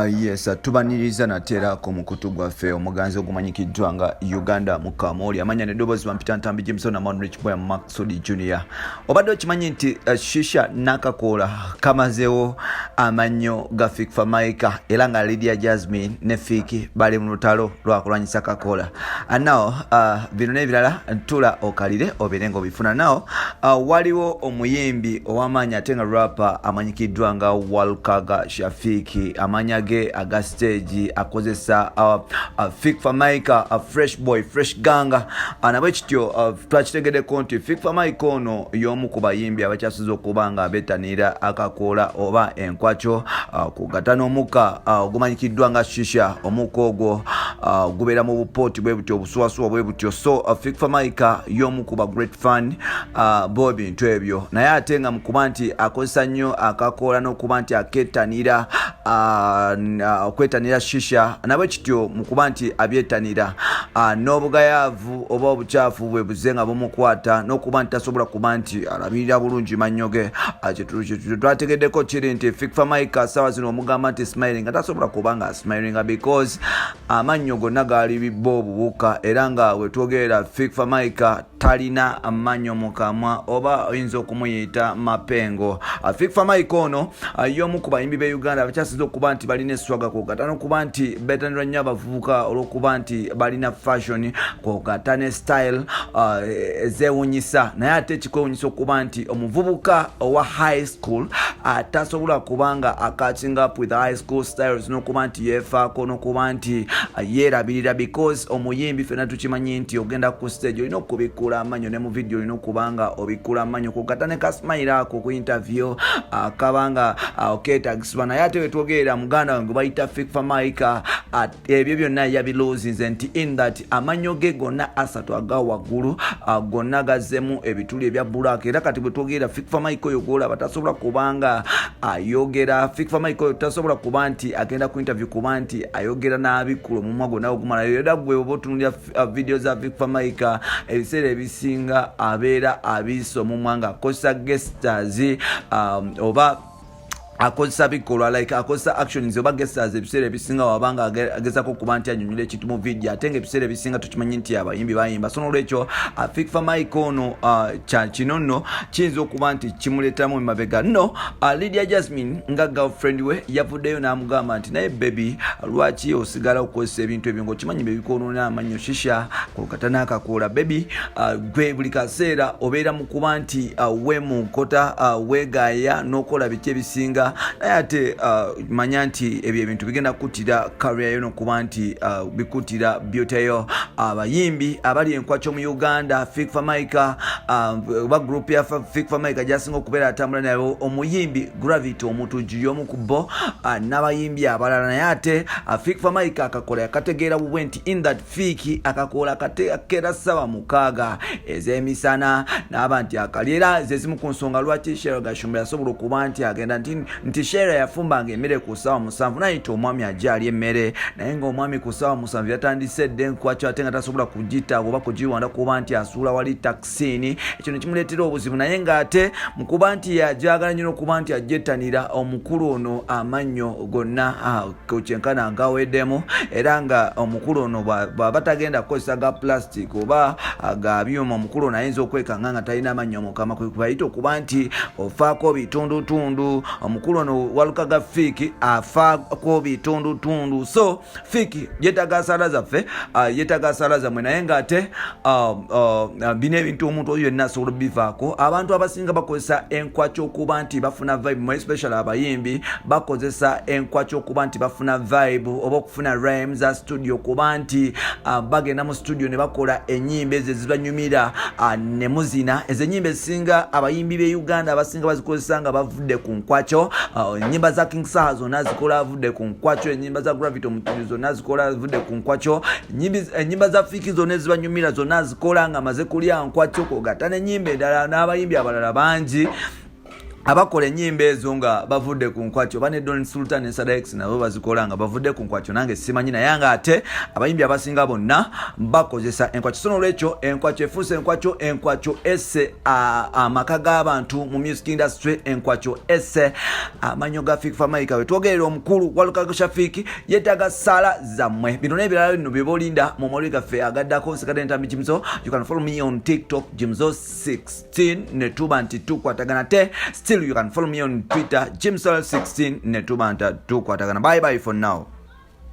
Yes, tubaniriza natera ku mukutu gwaffe omuganzi ogumanyikiddwa nga Uganda Mukamooli amanya nedoboozi bampita ntambi Jameson na Mount Rich Boy Maxudi Junior. Obbade Okimanyi nti Shisha Akakola kamazeewo amanyo ga Fik Fameica era nga Lydia Jasmine ne Fik bali mu lutalo lwa kulwanyisa Akakola. Now bino n'ebirala ntula okalire obeere ng'obifuna. Now waliwo omuyimbi ow'amaanyi ate nga rapper amanyikiddwa nga Walkaga Shafiki amanya ge aga stage akozesa Fik Fameica a fresh boy fresh ganga anabwe kityo twakitegedeko nti Fik Fameica ono y'omu ku bayimbi abakyasuze okuba nga betanira Akakola oba enkwacho kugata n'omuka ogumanyikiddwa nga Shisha. Omuka ogwo gubeera mu bupooti bwe butyo obusuwasuwa bwe butyo. So Fik Fameica y'omu ku ba great fan bo bintu ebyo, naye ate nga mukuba nti akozesa nnyo Akakola n'okuba nti aketanira okwetanira Shisha nabwe kityo mukuba nti abyetanira n'obugayaavu oba obukyafu bwe buze nga bumukwata n'okuba nti tasobola kuba nti alabirira bulungi mannyo ge. Twategeddeko kiri nti Fik Fameica sawa zino omugamba nti smiling nga tasobola kuba nga smiling because amannyo gonna gaali bibba obubuka era nga wetwogerera Fik Fameica talina Amanyo Mukamwa oba oyinza okumuyita Mapengo. Fik Fameica ono y'omu ku bayimbi be Uganda abakyasize okuba nti balina eswaga kwogata n'okuba nti betanirwa nnyo abavubuka olw'okuba nti balina fashion kwogata ne style ezewunyisa, naye ate kikwewunyisa okuba nti omuvubuka owa high school atasobola kubanga catching up with high school styles n'okuba nti yeefaako n'okuba nti yeerabirira because omuyimbi fena tukimanyi nti ogenda ku stage olina okubikula amanyo ne mu video olina okubanga obikula amanyo kwogata ne kasmayira ako ku interview kabanga oketagisibwa, naye ate wetwogerera muganda wange bayita Fik Fameica ebyo byonna yabiloozinze nti in that amanyo ge gonna asatu aga waggulu gonna gazzemu ebituli ebya black era kati bwetwogerera Fik Fameica oyo gwolaba tasobola kubanga ayogera. Fik Fameica oyo tasobola kuba nti agenda ku interview kuba nti ayogera n'abikula omumwa gwonna ogumalayo era gwe oba otunuulira video za Fik Fameica ebiseera ebisinga abeera abiisa omumwa nga akozesa gestures oba akozesa bikolwa like akozesa actions oba gestures ebiseera ebisinga wabanga agezako kuba nti anyonyole ekintu mu video ate nga ebiseera ebisinga tukimanyi nti abayimbi bayimba. So n'olwekyo Fik Fameica ono kino nno kiyinza okuba nti kimuleetamu emabega nno. Lydia Jasmine nga girlfriend we yavuddeyo n'amugamba nti naye baby lwaki osigala okukozesa ebintu ebyo ng'okimanyi bye bikoonona amanyo Shisha kwogata n'Akakola. Baby gwe buli kaseera obeera mu kuba nti weemukota weegaaya n'okola biki ebisinga, naye ate manya nti ebyo ebintu bigenda kutira career yo n'okuba nti bikutira beauty yo. Abayimbi abali enkwacho mu Uganda Fik Fameica oba group ya Fik Fameica gyasinga okubeera atambula nayo omuyimbi Gravity omutuju y'omu ku bo n'abayimbi abalala, naye ate Fik Fameica Akakola yakategeera bubwe nti in that Fik Akakola akateekera ssaawa 6 ez'emisana n'aba nti akaliera zezimu ku nsonga lwaki Shera Gashumba yasobola okuba nti agenda nti Shera yafumbanga emmere ku ssaawa 7 nayita omwami ajja ali emmere, naye ng'omwami ku ssaawa 7 yatandise dde enkwacho ate nga tasobola kugita oba kugiwanda kuba nti asuula wali takisiini. Ekyo ne kimuleetera obuzibu, naye ng'ate mu kuba nti yajagala nnyo n'okuba nti ajettanira omukulu ono amanyo gonna ku kyenkana agaweddemu era nga omukulu ono bw'aba tagenda kukozesa ga plastic oba ga byuma, omukulu ono ayinza okwekanga nga talina amanyo Mukama kwe kubayita okuba nti ofaako bitundutundu. Omukulu ono Walkaga Fik afaako bitundutundu. So Fik yeetaga sala zaffe yeetaga sala zammwe, naye ng'ate bino ebintu omuntu oyo yenna asobola bivaako. Abantu abasinga bakozesa enkwacho okuba nti bafuna vibe, more especially abayimbi bakozesa enkwacho okuba nti bafuna vibe oba okufuna rhymes za studio kuba nti bagenda mu studio ne bakola ennyimba ezo ezibanyumira ne muzina. Ezo ennyimba ezisinga abayimbi be Uganda abasinga bazikozesa nga bavudde ku nkwacho. Ennyimba za King Saha zonna zikola avudde ku nkwacho, ennyimba za Gravity omutuju zonna zikola avudde ku nkwacho, ennyimba za Fik zonna ezibanyumira zonna zikola nga maze kulya nkwacho kwogata n'ennyimba endala n'abayimbi abalala bangi abakola ennyimba ezo nga bavudde ku nkwakyo bane Don Sultan ne Sadax nabo bazikola nga bavudde ku nkwakyo nange simanyi naye nga ate abayimbi abasinga bonna bakozesa enkwakyo. So n'olwekyo enkwakyo efuuse enkwakyo esse amaka g'abantu mu music industry, enkwakyo esse amanyo ga Fik Fameica. Wetwogerera omukulu Walukagasha Fik yeetaaga sala zammwe. Bino n'ebirala bino bye bolinda mu mawulire gaffe agaddako. Nsikadde ntambi Jimzo. You can follow me on TikTok Jimzo16 ne tuba nti tukwatagana te. Still you can follow me on Twitter Jimzo16 ne tuba nti tukwatagana. Bye bye for now.